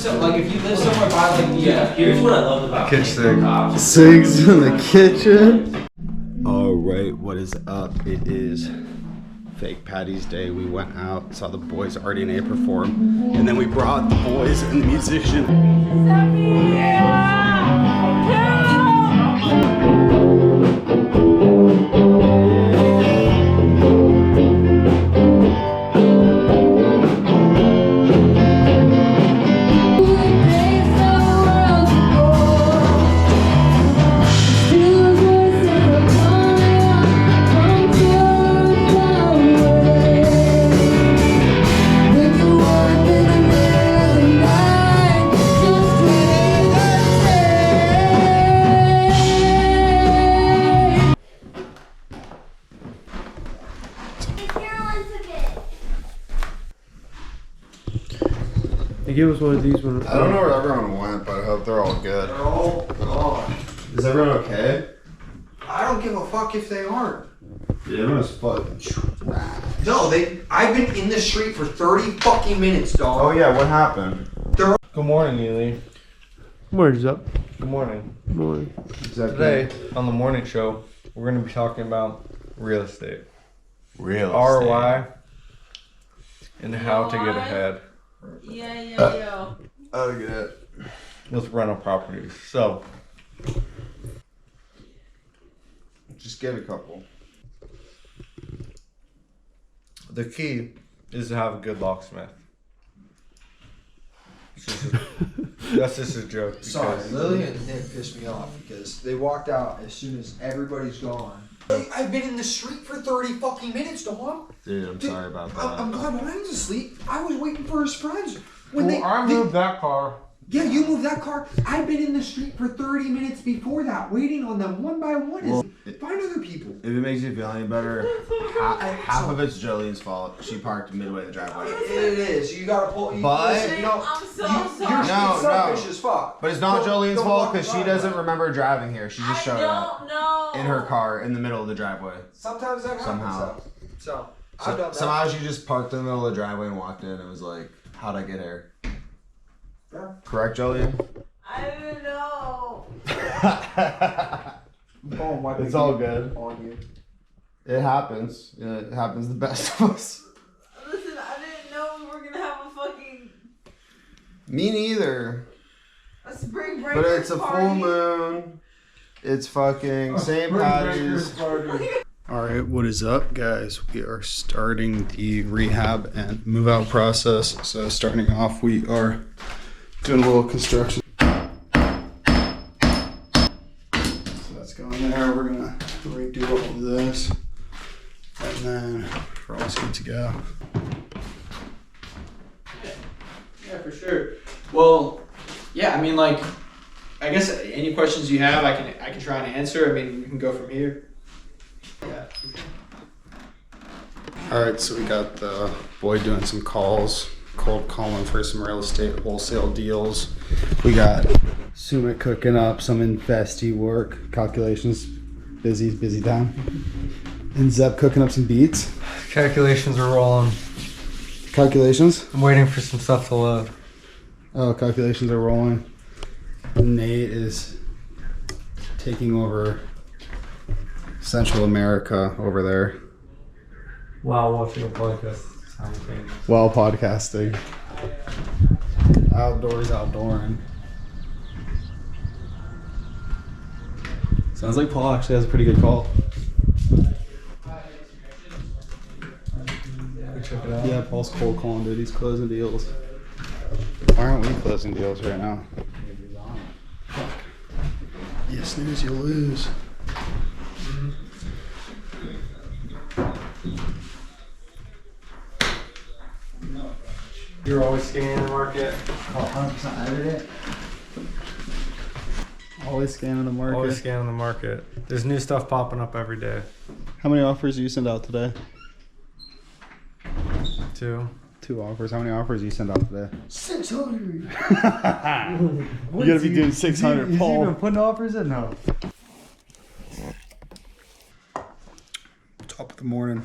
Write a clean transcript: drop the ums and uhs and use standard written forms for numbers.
so like if you live somewhere by like the Here's what I love about kitchen. Sigs in the kitchen. All right, what is up? It is Fake Patty's Day. We went out, saw the boys Artie and A perform, and then we brought the boys and the musician. Give us one of these ones. I don't know where everyone went, but I hope they're all good. They're all gone. Is everyone okay? I don't give a fuck if they aren't. Yeah, everyone's fucking trash. No, I've been in the street for 30 fucking minutes, dog. Oh yeah, what happened? Good morning, Ely. What is up? Good morning. Good morning. Today, on the morning show, we're going to be talking about real estate. Real ROI and how to get ahead Yeah. Okay. with rental properties. So, Just get a couple. the key is to have a good locksmith. That's just a joke. Sorry, Lily and Nick pissed me off because they walked out as soon as everybody's gone. I've been in the street for 30 fucking minutes, dog. Dude, I'm sorry about that. I'm glad when I was asleep, I was waiting for his friends. I moved that car. Yeah, you moved that car. I've been in the street for 30 minutes before that, waiting on them one by one. Find other people. If it makes you feel any better, half of it's Jolene's fault. She parked midway in the driveway. It is. You gotta pull. But- I'm so sorry. You're No, selfish no. as fuck. But it's not Don't- Jolene's don't fault walk because the she driveway. doesn't remember driving here. She just showed up I don't know. in her car in the middle of the driveway. Sometimes that happens. Somehow. So I've done that. Somehow she just parked in the middle of the driveway and walked in and was like, how'd I get here? Yeah. Correct, Jolene? I don't know. It's all good. On you. It happens. Yeah, it happens to the best of us. Listen, I didn't know we were gonna have a fucking Me neither. spring break. But it's a full moon. It's fucking St. Patty's. Alright, what is up, guys? We are starting the rehab and move out process. So starting off, we are doing a little construction. So that's going there. We're gonna redo all of this. And then we're all good to go. Yeah, for sure. Well, yeah, I mean, like, I guess any questions you have, I can try and answer. I mean, we can go from here. Yeah. Alright, so we got the boy doing some calls, cold calling for some real estate wholesale deals. We got Sumit cooking up some investee work, calculations, busy time. And Zeb cooking up some beats. Calculations are rolling. Calculations? I'm waiting for some stuff to load. Oh, calculations are rolling. Nate is taking over Central America over there. Wow, watching a podcast simultaneously. While podcasting. Outdooring. Sounds like Paul actually has a pretty good call. Check it out. Yeah, Paul's cold calling, dude. He's closing deals. Why aren't we closing deals right now? Fuck. You snooze, you lose. You're always scanning the market. 100% edit it. Always scanning the market. Always scanning the market. There's new stuff popping up every day. How many offers do you send out today? 2. 2 offers. How many offers do you send out today? 600. You gotta be doing 600, Is he Paul. even putting offers in? No. Top of the morning.